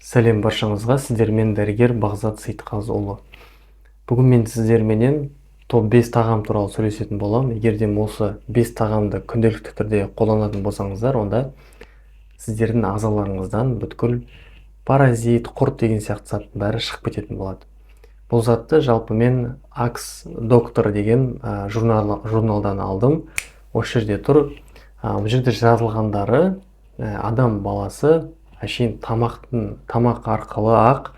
Сәлем баршаңызға, сіздермен дәрігер Бағзат Сейтқазыұлы. Бүгін мен сіздерменен топ 5 тағам туралы сөйлесетін боламын. Егерде осы 5 тағамды күнделікті түрде қолданатын болсаңыздар, онда сіздердің ағзаларыңыздан бүткіл паразит, құрт деген сияқты заттың бәрі шығып кететін болады. Бұл затты жалпы мен Акс Доктор деген журналдан алдым. Осы жерде тұр. Бұл жерде жазылғандары адам баласы әшейін тамақ арқылы ақ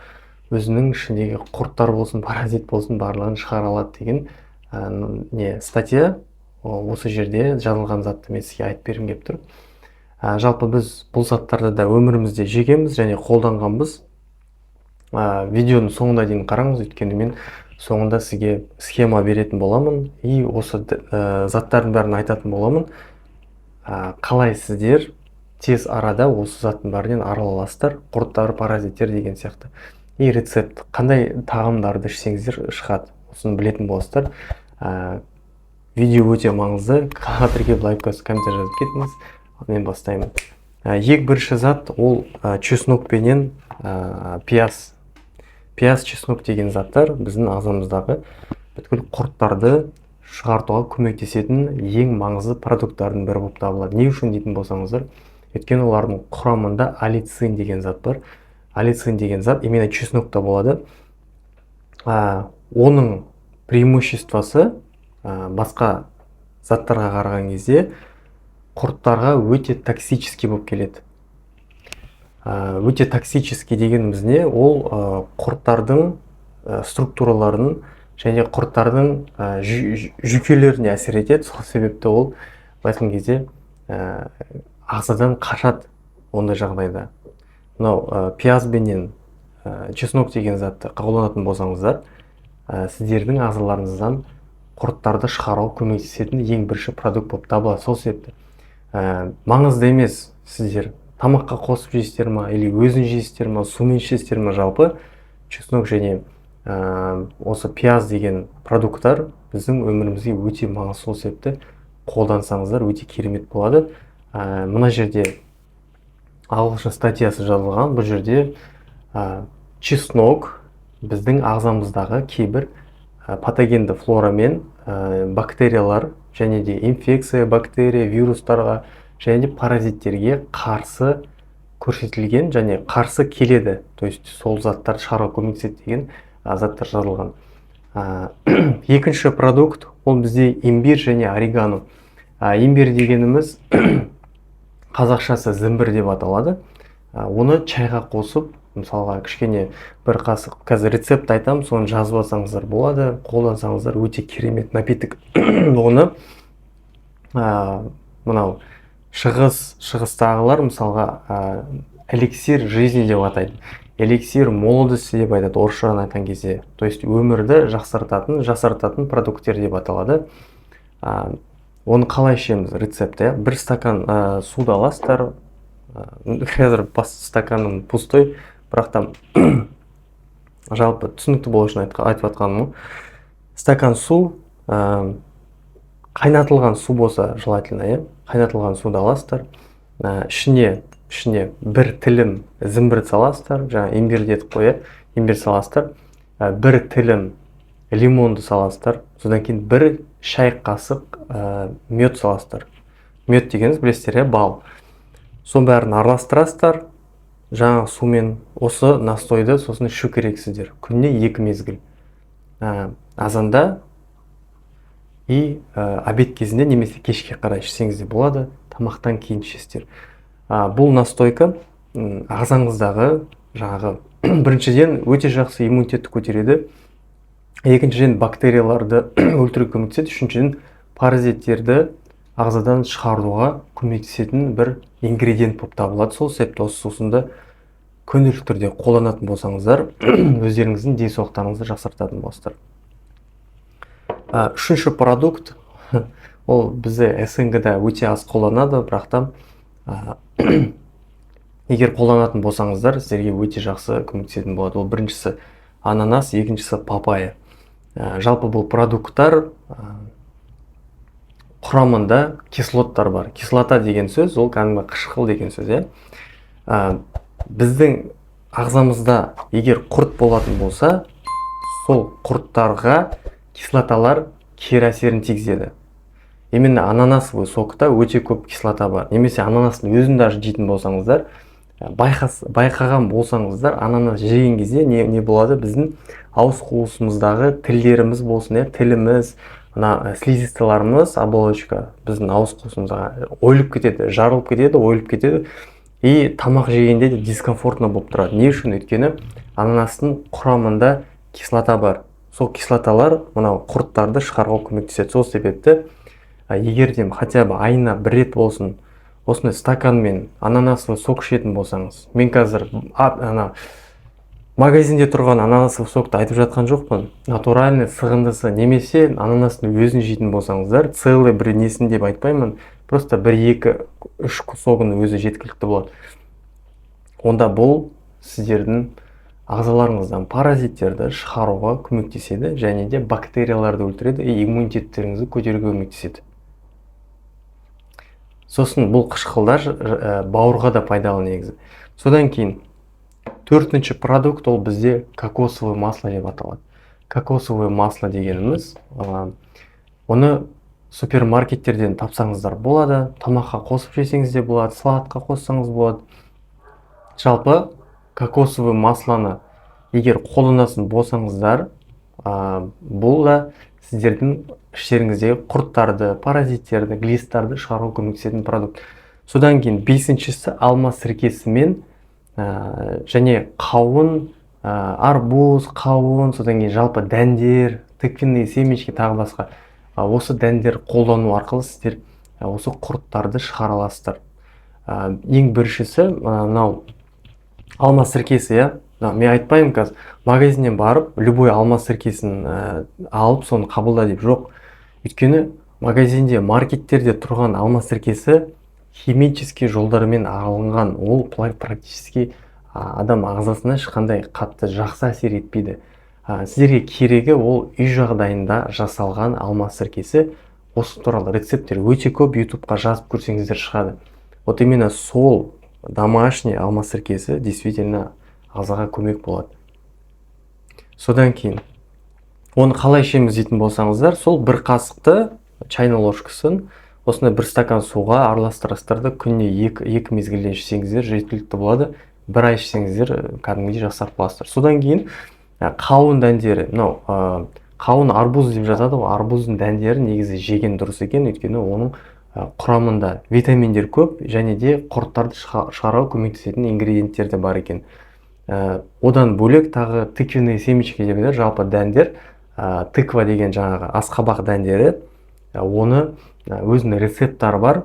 өзінің ішіндегі құрттар болсын, паразит болсын, барлығын шығара алады деген статья. Осы жерде жазылған затты мен сізге айтып бергім келіп тұр. Жалпы біз бұл заттарды да өмірімізде жегенбіз және қолданғанбыз. Видеоның соңына дейін қараңыз, өйткені мен соңында сізге схема беретін боламын и осы заттардың бәрін айтатын боламын. Қалай сіздер тез арада осы заттың бәрінен арыла аласыздар, құрттар, паразиттер деген сияқты. И рецепт, қандай тағамдарды ішсеңіздер шығады, осыны білетін боласыздар. Видео өте маңызды. Қатырге лайк басып, комментарий жазып кетіңіз. Мен бастаймын. Ең бірінші зат ол чеснок пенен пияз. Пияз, чеснок деген заттар біздің ағзамыздағы бүткіл құрттарды шығартуға көмектесетін ең маңызды продукттардың бірі болып табылады. Не үшін дейтін болсаңыздар, өйткені олардың құрамында алицин деген зат бар. Алицин деген зат именно чеснокта болады. Оның преимуществосы басқа заттарға қараған кезде құрттарға өте токсический болып келеді. Өте токсический дегеніміз не? Ол құрттардың структураларын және құрттардың жүйкелеріне әсер етеді. Сол себепті ол басқан кезде ағзадан қашады ондай жағдайда. Мынау пияз бенен чеснок деген затты қолданатын болсаңыздар, сіздердің ағзаларыңыздан құрттарды шығаруға көмектесетін ең бірінші продукт болып табылады. Сол себепті маңызды емес сіздер тамаққа қосып жейсіздер ма, или өзін жейсіздер ма, сумен ішесіздер ма, жалпы чеснок және осы пияз деген продукттар біздің өмірімізге өте маңызды. Сол себепті қолдансаңыздар өте керемет болады. Мына жерде ағылшын статьясы жазылған. Бұл жерде чеснок біздің ағзамыздағы кейбір патогенді флора мен бактериялар және де инфекция, бактерия, вирустарға және де паразиттерге қарсы көрсетілген және қарсы келеді. То есть сол заттар шығаруға көмектеседі деген заттар жазылған. Екінші продукт ол бізде имбирь және орегано. Имбирь дегеніміз қазақшасы зімбір деп аталады. Оны чайға қосып, мысалға кішкене бір қасық, қазір рецепт айтам, соны жазып алсаңыздар болады, қолдансаңыздар өте керемет напиток. Оны мынау шығыстағылар мысалға эликсир жизни деп атайды. Эликсир молодости деп айтады орысшадан айтқан кезде. То есть өмірді жасартатын продукттер деп аталады. Оны қалай ішеміз? Рецепті. Бір стакан суды аласыздар. Қазір бас стаканым пустой, бірақ та жалпы түсінікті болу үшін айтып атқаным. Стакан су, қайнатылған су болса желательно, қайнатылған суды аласыздар. Ішіне бір тілім зімбір саласыздар. Жаңа имбирь дедік қой, имбирь саласыздар. Бір тілім лимонды саласыздар. Содан кейін бір шай қасық мед саласыздар. Мед дегеніңіз білесіздер, бал. Соның бәрін араластырасыздар. Жаңа сумен осы настойды сосын ішу керексіздер. Күніне 2 мезгіл. Азанда и обед кезінде немесе кешке қарай ішсеңіз де болады. Тамақтан кейін ішесіздер. Бұл настойка ағзаңыздағы жаңағы біріншіден өте жақсы иммунитетті көтереді. Екіншіден бактерияларды өлтіруге көмектеседі. Үшіншіден паразиттерді ағзадан шығаруға көмектесетін бір ингредиент болып табылады. Сол себепті осы сусынды күнделікті түрде қолданатын болсаңыздар, өздеріңіздің денсаулықтарыңызды жақсартатын боласыздар. Үшінші продукт ол бізде СНГ-да өте аз қолданады, бірақ та егер қолданатын болсаңыздар, сіздерге өте жақсы көмектесетін болады. Ол біріншісі ананас, екіншісі папайя. Жалпы бұл продукттар құрамында кислоттар бар. Кислота деген сөз, ол кәдімгі қышқыл деген сөз. Біздің ағзамызда егер құрт болатын болса, сол құрттарға кислоталар кері әсерін тигізеді. Именно ананасовый сокта өте көп кислота бар. Немесе ананастың өзін даже жейтін болсаңыздар, байқаған болсаңыздар, ананас жеген кезде не болады? Біздің ауыз қуысымыздағы тілдеріміз болсын, тіліміз, слизистыларымыз, оболочка біздің ауыз қуысымызға ойылып кетеді, жарылып кетеді, ойылып кетеді. И тамақ жегенде де дискомфортно болып тұрады. Не үшін? Өйткені ананастың құрамында кислота бар. Сол кислоталар мынау құрттарды шығаруға көмектеседі. Сол себепті егер де хотя бы айына бір рет болсын осындай стаканмен ананасовый сок ішетін болсаңыз, мен қазір магазинде тұрған ананасовый сокты айтып жатқан жоқпын, натуральный сығындысы, немесе ананастың өзін жейтін болсаңыздар, целый бір несін деп айтпаймын, просто 1-2-3 согының өзі жеткілікті болады. Онда бұл сіздердің ағзаларыңыздан паразиттерді шығаруға көмектеседі, және де бактерияларды өлтіреді, иммунитеттеріңізді көтеруге көмектеседі. Сосын бұл қышқылдар бауырға да пайдалы негізі. Содан кейін 4-ші продукт ол бізде кокосовое масло деп аталады. Кокосовое масло дегеніміз, оны супермаркеттерден тапсаңыздар болады, тамаққа қосып жесеңіз де болады, салатқа қоссаңыз болады. Жалпы кокосовое маслоны егер қолданатын болсаңыздар, бұл да сіздердің іштеріңіздегі құрттарды, паразиттерді, глисттарды шығаруға көмектесетін продукт. Содан кейін 5-шісі алма сіркесімен және қауын, арбуз, қауын, содан кейін жалпы дәндер, тыквенные семечки тағы басқа. Осы дәндер қолдану арқылы сіздер осы құрттарды шығара аласыздар. Ең біріншісі мынау алма сіркесі, мен айтпаймын қазір магазиннен барып, любой алма сіркесін алып, соны қабылда деп жоқ. Өйткені магазинде, маркеттерде тұрған алма сіркесі химический жолдармен алынған, ол практически адам ағзасына ешқандай қатты жақсы әсер етпейді. Сіздерге керегі ол үй жағдайында жасалған алма сіркесі. Осы туралы рецепттер өте көп, ютубқа жазып көрсеңіздер шығады. Вот именно сол домашний алма сіркесі действительно ағзаға көмек болады. Содан кейін оны қалай ішеміз дейтін болсаңыздар, сол бір қасықты чайный ложкасын осындай бір стакан суға араластырасыздар, күніне 2 мезгілден ішсеңіздер жеткілікті болады. 1 ай ішсеңіздер кәдімгідей жақсарып қаласыздар. Содан кейін қауын дәндері, қауын арбуз деп жатады, арбуздың дәндері негізі жеген дұрыс екен, өйткені оның құрамында витаминдер көп, және де құрттарды шығаруға көмектесетін ингредиенттер де бар екен. Одан бөлек тағы тыквенные семечки деп жатыр, жалпы дәндер, тыква деген жаңағы асқабақ дәндері, оны өзінің рецепттары бар.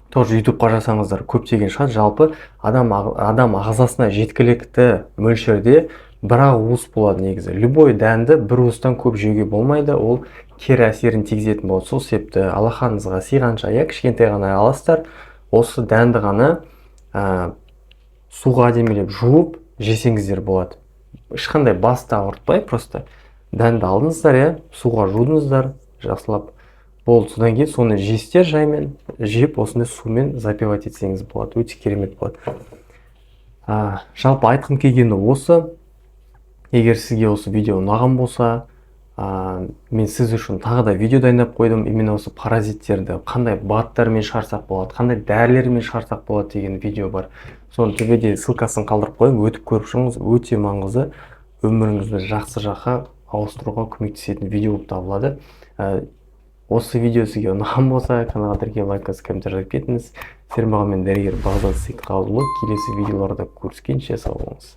Тоже ютубқа жасаңыздар көптеген шығады. Жалпы адам ағзасына жеткілікті мөлшерде бір-ақ уыс болады негізі. Любой дәнді бір уыстан көп жеуге болмайды, ол кері әсерін тигізетін болады. Сол себепті алақаныңызға сыйғанша кішкентай ғана аласыздар, осы дәнді ғана суға әдемілеп жуып жесеңіздер болады. Ешқандай басты ауыртпай, просто дәнді алдыңыздар, суға жудыңыздар, жақсылап болды. Содан кейін соны жестер жаймен, жеп осындай сумен запивать етсеңіз болады, өте керемет болады. Жалпы айтқым келгені осы. Егер сізге осы видео ұнаған болса, мен сіз үшін тағы да видео дайындап қойдым. Именно осы паразиттерді қандай баттармен шығарсақ болады, қандай дәрілермен шығарсақ болады деген видео бар. Соны төбеде ссылкасын қалдырып қойдым, өтіп көріп шығыңыз, өте маңызды, өміріңізді жақсы жаққа ауыстыруға көмектесетін видео болып табылады. Осы видео сізге ұнаған болса, каналға тіркеліп лайк басып комментарий жазып кетіңіз. Сіздермен мен дәрігер Бағдат Сейітқалыұлы. Келесі видеоларда көріскенше сау болыңыз.